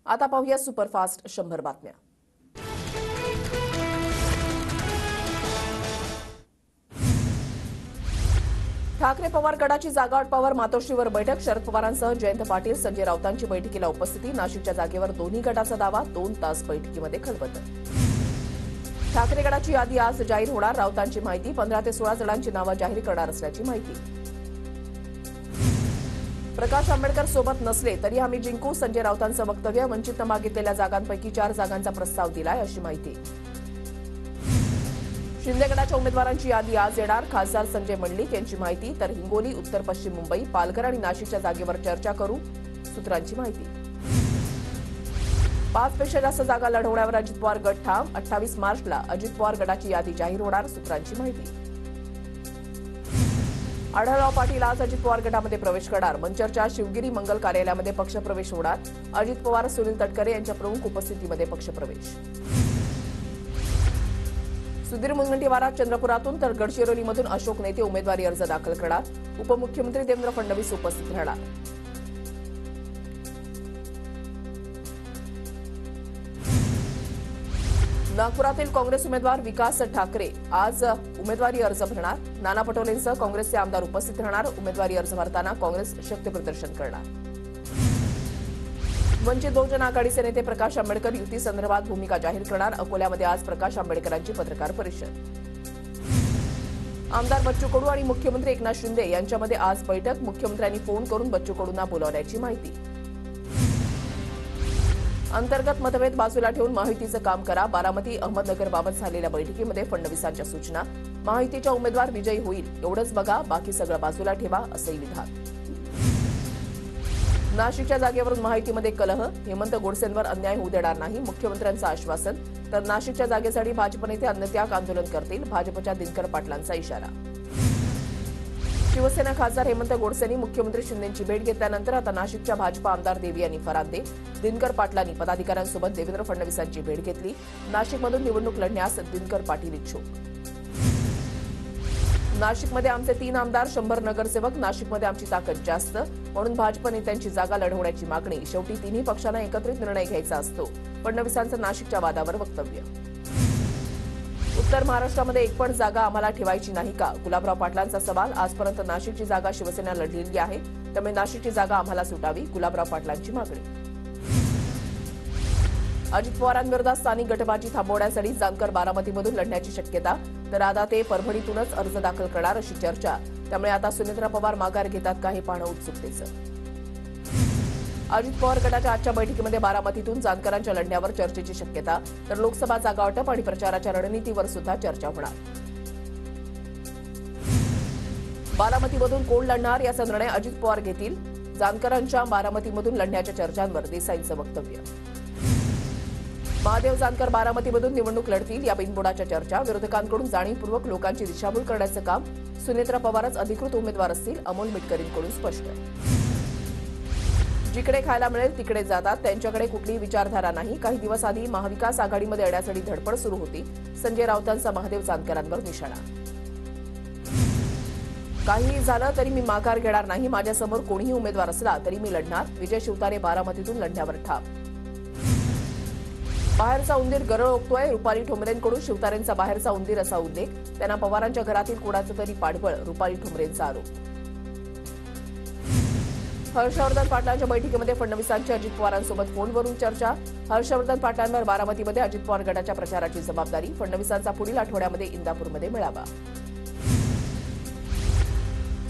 आता पाहूया सुपरफास्ट 100 बातम्या। ठाकरे पवार गटाची जागा वाटपावर मातोश्रीवर बैठक। शरद पवारांसह जयंत पाटील, संजय राऊतांची बैठकीला उपस्थिती। नाशिकच्या जागेवर दोन्ही गटाचा दावा। 2 तास बैठकीमध्ये खलबतं। ठाकरे गटाची यादी आज जाहीर होणार। राऊतांची माहिती 15 ते 16 जणांची नावं जाहीर करणार असल्याची माहिती। प्रकाश आंबेडकर सोबत नसले तरी आम्ही जिंकू, संजय राऊतांचं वक्तव्य। वंचितनं मागितलेल्या जागांपैकी 4 जागांचा प्रस्ताव दिलाय अशी माहिती। शिंदे गटाच्या उमेदवारांची यादी आज येणार। खासदार संजय मंडलिक यांची माहिती। तर हिंगोली, उत्तर पश्चिम मुंबई, पालघर आणि नाशिकच्या जागेवर चर्चा करू, सूत्रांची माहिती। 5 पेक्षा जास्त जागा लढवण्यावर अजित पवार गट ठाम। 28 मार्चला अजित पवार गटाची यादी जाहीर होणार, सूत्रांची माहिती। आढळराव पाटील आज अजित पवार गटामध्ये प्रवेश करणार। मंचरच्या शिवगिरी मंगल कार्यालयामध्ये पक्षप्रवेश होणार। अजित पवार, सुनील तटकरे यांच्या प्रमुख उपस्थितीमध्ये पक्षप्रवेश। सुधीर मुनगंटीवार चंद्रपुरातून तर गडचिरोलीमधून अशोक नेते उमेदवारी अर्ज दाखल करणार। उपमुख्यमंत्री देवेंद्र फडणवीस उपस्थित राहणार। नागपुरातील काँग्रेस उमेदवार विकास ठाकरे आज उमेदवारी अर्ज भरणार। नाना पटोलेंसह काँग्रेसचे आमदार उपस्थित राहणार। उमेदवारी अर्ज भरताना काँग्रेस शक्तीप्रदर्शन करणार। वंचित बहुजन आघाडीचे नेते प्रकाश आंबेडकर युती संदर्भात भूमिका जाहीर करणार। अकोल्यामध्ये आज प्रकाश आंबेडकरांची पत्रकार परिषद। आमदार बच्चू कडू आणि मुख्यमंत्री एकनाथ शिंदे यांच्यामध्ये आज बैठक। मुख्यमंत्र्यांनी फोन करून बच्चू कडूंना बोलावण्याची माहिती। अंतर्गत मतभेद बाजूला ठेवून महायुतीचं काम करा। बारामती अहमदनगरबाबत झालेल्या बैठकीमध्ये फडणवीसांच्या सूचना। महायुतीचा उमेदवार विजयी होईल एवढंच बघा, बाकी सगळं बाजूला ठेवा, असंही विधान। नाशिकच्या जागेवरून महायुतीमध्ये कलह। हेमंत गोडसेंवर अन्याय होऊ देणार नाही, मुख्यमंत्र्यांचं आश्वासन। तर नाशिकच्या जागेसाठी भाजप नेते अन्नत्याग आंदोलन करतील, भाजपच्या दिनकर पाटलांचा इशारा। शिवसेना खासदार हेमंत गोडसेंनी मुख्यमंत्री शिंदेंची भेट घेतल्यानंतर आता नाशिकच्या भाजप आमदार देवी यांनी फरांदे। दिनकर पाटलांनी पदाधिकाऱ्यांसोबत देवेंद्र फडणवीसांची भेट घेतली। नाशिकमधून निवडणूक लढण्यास दिनकर पाटील इच्छुक। नाशिकमध्ये आमचे 3 आमदार, 100 नगरसेवक। नाशिकमध्ये आमची ताकद जास्त, म्हणून भाजप नेत्यांची जागा लढवण्याची मागणी। शेवटी तिन्ही पक्षांना एकत्रित निर्णय घ्यायचा असतो, फडणवीसांचं नाशिकच्या वादावर वक्तव्य। उत्तर महाराष्ट्रामध्ये एक पण जागा आम्हाला ठेवायची नाही का, गुलाबराव पाटलांचा सवाल। आजपर्यंत नाशिकची जागा शिवसेना लढलेली आहे, त्यामुळे नाशिकची जागा आम्हाला सुटावी, गुलाबराव पाटलांची मागणी। अजित पवारांविरोधात स्थानिक गटबाजी थांबवण्यासाठी जानकर बारामतीमधून लढण्याची शक्यता। तर आता ते परभणीतूनच अर्ज दाखल करणार अशी चर्चा। त्यामुळे आता सुनेत्रा पवार माघार घेतात का, हे पाहणं उत्सुकतेचं। अजित पवार गटाच्या आजच्या बैठकीमध्ये बारामतीतून जानकरांच्या लढण्यावर चर्चेची शक्यता। तर लोकसभा जागा वाटप आणि प्रचाराच्या रणनीतीवर सुद्धा चर्चा होणार। बारामतीमधून कोण लढणार याचा निर्णय अजित पवार घेतील। जानकरांच्या बारामतीमधून लढण्याच्या चर्चांवर देसाईंचं वक्तव्य। महादेव जानकर बारामतीमधून निवडणूक लढतील या बिनबुडाच्या चर्चा। विरोधकांकडून जाणीवपूर्वक लोकांची दिशाभूल करण्याचं काम। सुनेत्रा पवारच अधिकृत उमेदवार असतील, अमोल मिटकरींकडून स्पष्ट। जिकडे खायला मिळेल तिकडे जातात, त्यांच्याकडे कुठलीही विचारधारा नाही। काही दिवस आधी महाविकास आघाडीमध्ये येण्यासाठी धडपड सुरू होती। संजय राऊतांचा महादेव जानकरांवर निशाणा। काहीही झालं तरी मी माघार घेणार नाही, माझ्यासमोर कोणीही उमेदवार असला तरी मी लढणार। विजय शिवतारे बारामतीतून लढण्यावर ठाम। बाहेरचा उंदीर गरळ ओकतोय, रुपाली ठोंबरेंकडून शिवतारेंचा बाहेरचा उंदीर असा उल्लेख। त्यांना पवारांच्या घरातील कोणाचं तरी पाठबळ, रुपाली ठोंबरेंचा आरोप। हर्षवर्धन पाटलांच्या बैठकीमध्ये फडणवीसांची अजित पवारांसोबत फोनवरून चर्चा। हर्षवर्धन पाटलांवर बारामतीमध्ये अजित पवार गटाच्या प्रचाराची जबाबदारी। फडणवीसांचा पुढील आठवड्यामध्ये इंदापूरमध्ये मेळावा।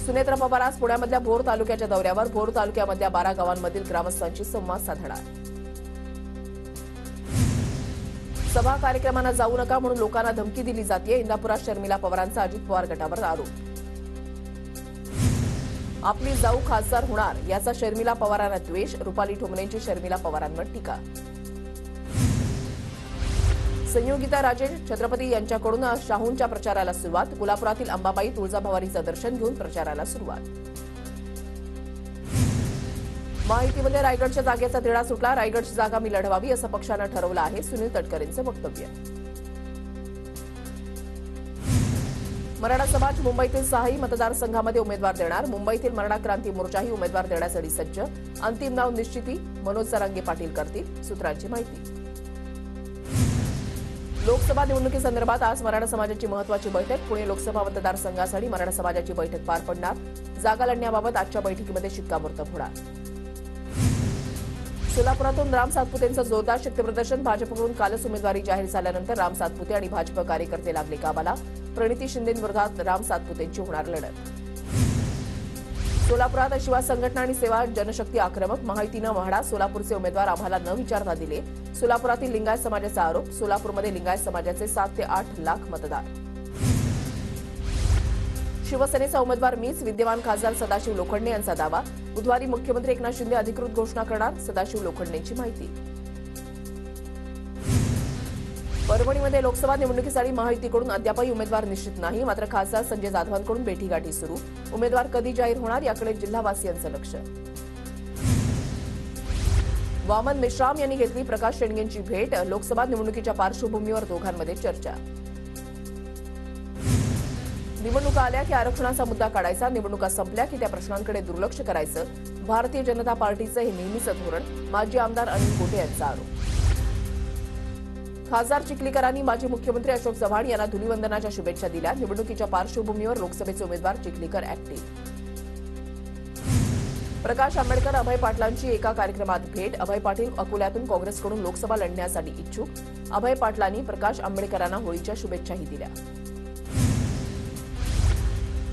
सुनेत्रा पवार आज पुण्यामधल्या भोर तालुक्याच्या दौऱ्यावर। भोर तालुक्यामधल्या 12 गावांमधील ग्रामस्थांशी संवाद साधणार। सभा कार्यक्रमांना जाऊ नका म्हणून लोकांना धमकी दिली जाते। इंदापुरात शर्मिला पवारांचा अजित पवार गटावर आरोप। आपली जाऊ खासदार होणार याचा शर्मिला पवारांना द्वेष। रुपाली ठोंबरेंची शर्मिला पवारांवर टीका। संयोगिता राजे छत्रपती यांच्याकडून शाहूंच्या प्रचाराला सुरुवात। कोल्हापुरातील अंबाबाई तुळजाभवानीचं दर्शन घेऊन प्रचाराला सुरुवात। महायुतीमध्ये रायगडच्या जागेचा तिढा सुटला। रायगडची जागा मी लढवावी असं पक्षानं ठरवलं आहे, सुनील तटकरेंचं वक्तव्य। मराठा समाज मुंबईतील 6ही मतदारसंघामध्ये उमेदवार देणार. मुंबईतील मराठा क्रांती मोर्चाही उमेदवार देण्यासाठी सज्ज. अंतिम नाव निश्चिती मनोज जरांगे पाटील करतील, सूत्रांची माहिती. लोकसभा निवडणुकीसंदर्भात आज मराठा समाजाची महत्त्वाची बैठक. पुणे लोकसभा मतदारसंघासाठी मराठा समाजाची बैठक पार पडणार. जागा लढण्याबाबत आजच्या बैठकीमध्ये शिक्कामोर्तब होणार. सोलापुरातून राम सातपुतेंचं जोरदार शक्तीप्रदर्शन. भाजपकडून कालच उमेदवारी जाहीर झाल्यानंतर राम सातपुते आणि भाजप कार्यकर्ते लागले कामाला. प्रणिती शिंदेंविरोधात राम सातपुतेंची होणार लढत. सोलापुरात शिवा संघटना आणि सेवा जनशक्ती आक्रमक. महायुतीनं म्हाडा सोलापूरचे उमेदवार आम्हाला न विचारता दिले. सोलापुरातील लिंगायत समाजाचा आरोप. सोलापूरमध्ये लिंगायत समाजाचे 7 ते 8 लाख मतदार. शिवसेनेचा उमेदवार मीच. विद्यमान खासदार सदाशिव लोखंडे यांचा दावा. बुधवारी मुख्यमंत्री एकनाथ शिंदे अधिकृत घोषणा करणार, सदाशिव लोखंडेंची माहिती. परभणीमध्ये लोकसभा निवडणुकीसाठी महायुतीकडून अद्यापही उमेदवार निश्चित नाही. मात्र खासदार संजय जाधवांकडून भेटीगाठी सुरू. उमेदवार कधी जाहीर होणार याकडे जिल्हावासियांचं लक्ष. वामन मेश्राम यांनी घेतली प्रकाश शेंडगेंची भेट. लोकसभा निवडणुकीच्या पार्श्वभूमीवर दोघांमध्ये चर्चा. निवडणुका आल्या की आरक्षणाचा मुद्दा काढायचा. निवडणुका संपल्या की त्या प्रश्नांकडे दुर्लक्ष करायचं. भारतीय जनता पार्टीचं हे नेहमीचं धोरण. माजी आमदार अनिल गोटे यांचा आरोप. खासदार चिखलीकरांनी माजी मुख्यमंत्री अशोक चव्हाण यांना धुलीवंदनाच्या शुभेच्छा दिल्या. निवडणुकीच्या पार्श्वभूमीवर लोकसभेचे उमेदवार चिखलीकर ऍक्टिव्ह. प्रकाश आंबेडकर अभय पाटलांची एका कार्यक्रमात भेट. अभय पाटील अकोल्यातून काँग्रेसकडून लोकसभा लढण्यासाठी इच्छुक. अभय पाटलांनी प्रकाश आंबेडकरांना होळीच्या शुभेच्छाही दिल्या.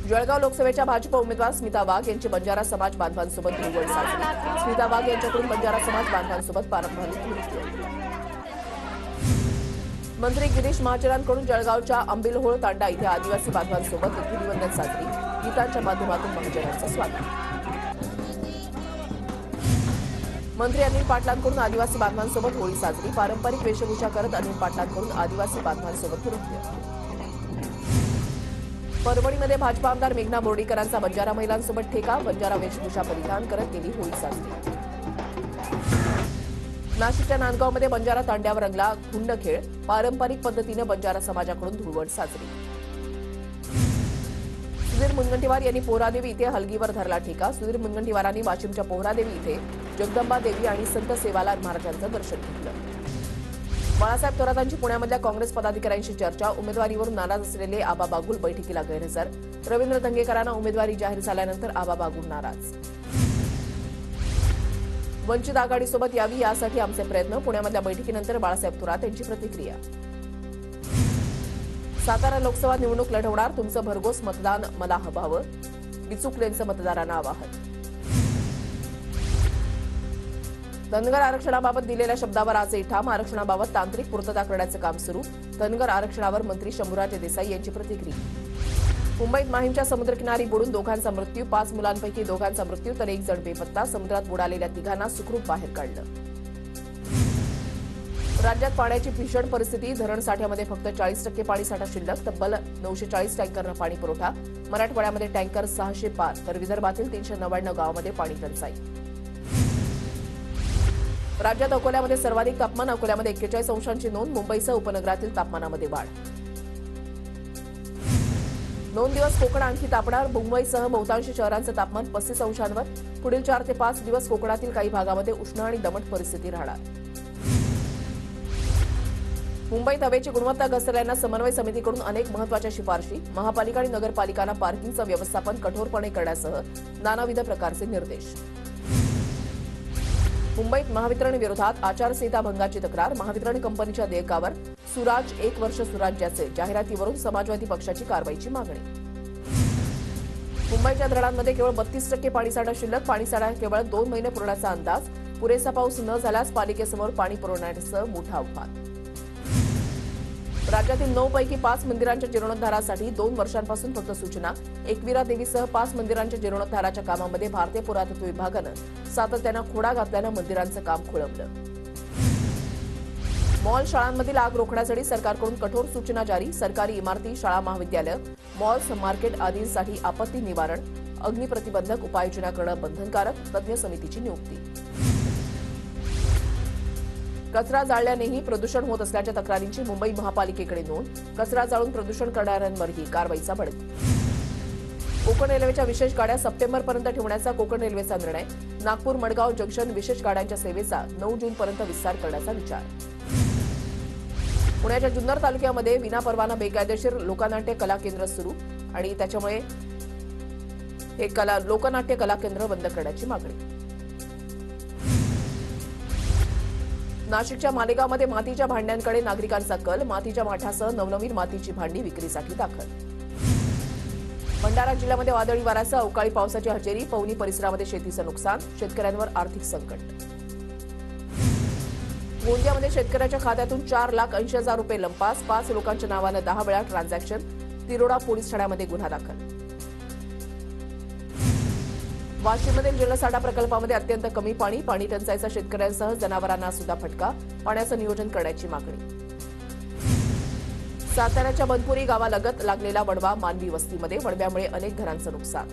जळगाव लोकसभेच्या भाजप उमेदवार स्मिता वाघ यांची बंजारा समाज बांधवांसोबत धुळवड साजरी. स्मिता वाघ यांच्याकडून बंजारा समाज बांधवांसोबत पारंपरिक नृत्य. मंत्री गिरीश महाजनांकडून जळगावच्या आंबिलहोळ तांडा इथे आदिवासी बांधवांसोबत धुलीवंदन साजरी. गीतांच्या माध्यमातून महाजनांचं स्वागत. मंत्री अनिल पाटलांकडून आदिवासी बांधवांसोबत होळी साजरी. पारंपरिक वेशभूषा करत अनिल पाटलांकडून आदिवासी बांधवांसोबत नृत्य. परभणीमध्ये भाजपा आमदार मेघना बोर्डीकरांचा बंजारा महिलांसोबत ठेका. बंजारा वेशभूषा परिधान करत केली होळी साजरी. नाशिकच्या नांदगावमध्ये बंजारा तांड्यावर रंगला हुंडखेळ. पारंपरिक पद्धतीनं बंजारा समाजाकडून धुळवड साजरी. सुधीर मुनगंटीवार यांनी पोहरादेवी इथे हलगीवर धरला ठेका. सुधीर मुनगंटीवारांनी वाशिमच्या पोहरादेवी इथे जगदंबा देवी आणि संत सेवालाल महाराजांचं दर्शन घेतलं. बाळासाहेब थोरातांची पुण्यामधल्या काँग्रेस पदाधिकाऱ्यांशी चर्चा. उमेदवारीवरून नाराज असलेले आबा बागुल बैठकीला गैरहजर. रवींद्र दंगेकरांना उमेदवारी जाहीर झाल्यानंतर आबा बागुल नाराज. वंचित आघाडीसोबत यावी यासाठी आमचे प्रयत्न. पुण्यामधल्या बैठकीनंतर बाळासाहेब थोरात यांची प्रतिक्रिया. सातारा लोकसभा निवडणूक लढवणार, तुमचं भरघोस मतदान मला हवावं. विचुकलेंचं मतदारांना आवाहन. धनगर आरक्षणाबाबत दिलेल्या शब्दावर आज ठाम. आरक्षणाबाबत तांत्रिक पूर्तता करण्याचं काम सुरू. धनगर आरक्षणावर मंत्री शंभूराजे देसाई यांची प्रतिक्रिया. मुंबईत माहीमच्या समुद्रकिनारी बुडून दोघांचा मृत्यू. 5 मुलांपैकी दोघांचा मृत्यू तर 1 जण बेपत्ता. समुद्रात बुडालेल्या तिघांना सुखरूप बाहेर काढलं. राज्यात पाण्याची भीषण परिस्थिती. धरण साठ्यामध्ये फक्त 40% पाणीसाठा शिल्लक. तब्बल 940 टँकरनं पाणी पुरवठा. मराठवाड्यामध्ये टँकर 600 पार तर विदर्भातील 399 गावांमध्ये पाणी टंचाई. राज्यात अकोल्यामध्ये सर्वाधिक तापमान. अकोल्यामध्ये 41 अंशांची नोंद. मुंबईसह उपनगरातील तापमानामध्ये वाढ. 2 दिवस कोकण आणखी तापणार. मुंबईसह बहुतांश शहरांचं तापमान 35 अंशांवर. पुढील 4 ते 5 दिवस कोकणातील काही भागामध्ये उष्ण आणि दमट परिस्थिती राहणार. मुंबईत हवेची गुणवत्ता घसरल्यानं समन्वय समितीकडून अनेक महत्त्वाच्या शिफारशी. महापालिका आणि नगरपालिकांना पार्किंगचं व्यवस्थापन कठोरपणे करण्यासह नानाविध प्रकारचे निर्देश. मुंबईत महावितरण विरोधात आचारसंहिता भंगाची तक्रार. महावितरण कंपनीच्या देयकावर सुराज 1 वर्ष सुराज्याचे. जाहिरातीवरून समाजवादी पक्षाची कारवाईची मागणी. मुंबईच्या धरणांमध्ये केवळ 32% पाणीसाठा शिल्लक. पाणीसाठा केवळ 2 महिने पुरवण्याचा अंदाज. पुरेसा पाऊस न झाल्यास पालिकेसमोर पाणी पुरवण्याचं मोठं आव्हान. राज्यातील 9 पैकी 5 मंदिरांच्या जीर्णोद्धारासाठी 2 वर्षांपासून फक्त सूचना. एकविरा देवीसह 5 मंदिरांच्या जीर्णोद्धाराच्या कामामध्ये भारतीय पुरातत्व विभागानं सातत्यानं खोडा घातल्यानं मंदिरांचं काम खोळंबलं. मॉल शाळांमधील आग रोखण्यासाठी सरकारकडून कठोर सूचना जारी. सरकारी इमारती, शाळा, महाविद्यालय, मॉल्स, मार्केट आदींसाठी आपत्ती निवारण, अग्निप्रतिबंधक उपाययोजना करणं बंधनकारक. तज्ज्ञ समितीची नियुक्ती. कचरा जाळल्यानेही प्रदूषण होत असल्याच्या तक्रारींची मुंबई महापालिकेकडे नोंद. कचरा जाळून प्रदूषण करणाऱ्यांवरही कारवाईचा बडगा. कोकण रेल्वेच्या विशेष गाड्या सप्टेंबरपर्यंत ठेवण्याचा कोकण रेल्वेचा निर्णय. नागपूर मडगाव जंक्शन विशेष गाड्यांच्या सेवेचा 9 जूनपर्यंत विस्तार करण्याचा विचार. पुण्याच्या जुन्नर तालुक्यामध्ये विनापरवाना बेकायदेशीर लोकनाट्य कला केंद्र सुरू आणि त्याच्यामुळे हे लोकनाट्य कला केंद्र बंद करण्याची मागणी. नाशिकच्या मालेगावमध्ये मातीच्या भांड्यांकडे नागरिकांचा कल. मातीच्या माठासह नवनवीन मातीची भांडी विक्रीसाठी दाखल. भंडारा जिल्ह्यामध्ये वादळी वाऱ्यासह अवकाळी पावसाची हजेरी. पवनी परिसरामध्ये शेतीचं नुकसान. शेतकऱ्यांवर आर्थिक संकट. गोंदियामध्ये शेतकऱ्याच्या खात्यातून 4,80,000 रुपये लंपास. 5 लोकांच्या नावानं 10 वेळा ट्रान्झॅक्शन. तिरोडा पोलीस ठाण्यामध्ये गुन्हा दाखल. वाशिममधील जलसाठा प्रकल्पामध्ये अत्यंत कमी पाणी. पाणी टंचाईचा शेतकऱ्यांसह जनावरांना सुद्धा फटका. पाण्याचं नियोजन करण्याची मागणी. साताऱ्याच्या बनपुरी गावालगत लागलेला वणवा मानवी वस्तीमध्ये. वणव्यामुळे अनेक घरांचं नुकसान.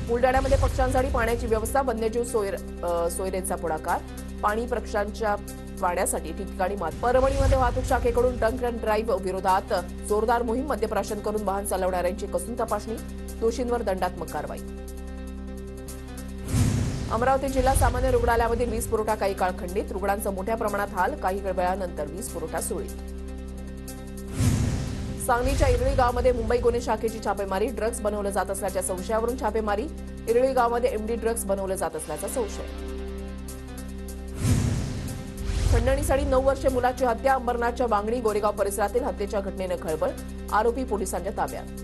बुलडाण्यामध्ये पक्ष्यांसाठी पाण्याची व्यवस्था. वन्यजीव सोयरेंचा पुढाकार. पाणी पक्ष्यांच्या पाण्यासाठी ठिकठिकाणी मात. परभणीमध्ये वाहतूक शाखेकडून ड्रंक अँड ड्राईव्ह विरोधात जोरदार मोहीम. मद्यप्राशन करून वाहन चालवणाऱ्यांची कसून तपासणी. दोषींवर दंडात्मक कारवाई. अमरावती जिल्हा सामान्य रुग्णालयामधील वीज पुरवठा काही काळ खंडित. रुग्णांचं मोठ्या प्रमाणात हाल. काही वेळानंतर वीज पुरवठा सुरळीत. सांगलीच्या इरळी गावामध्ये मुंबई गुन्हे शाखेची छापेमारी. ड्रग्ज बनवलं जात असल्याच्या संशयावरून छापेमारी. इरळी गावामध्ये एमडी ड्रग्ज बनवलं जात असल्याचा संशय. खंडणीसाठी 9 वर्षे मुलाची हत्या. अंबरनाथच्या वांगणी गोरेगाव परिसरातील हत्येच्या घटनेनं खळबळ. आरोपी पोलिसांच्या ताब्यात.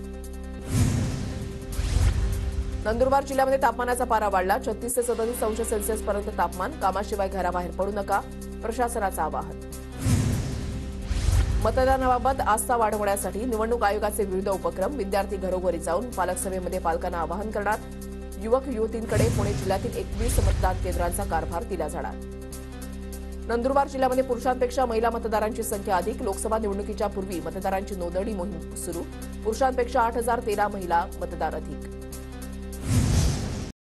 नंदुरबार जिल्ह्यामध्ये तापमानाचा पारा वाढला. 36 ते 37 अंश सेल्सिअस पर्यंत तापमान. कामाशिवाय घराबाहेर पडू नका. प्रशासनाचं आवाहन. मतदानाबाबत आस्था वाढवण्यासाठी निवडणूक आयोगाचे विविध उपक्रम. विद्यार्थी घरोघरी जाऊन पालकसभेमध्ये पालकांना आवाहन करणार. युवक युवतींकडे पुणे जिल्ह्यातील 21 मतदान केंद्रांचा कारभार दिला जाणार. नंदुरबार जिल्ह्यामध्ये पुरुषांपेक्षा महिला मतदारांची संख्या अधिक. लोकसभा निवडणुकीच्या पूर्वी मतदारांची नोंदणी मोहीम सुरू. पुरुषांपेक्षा 8,013 महिला मतदार अधिक.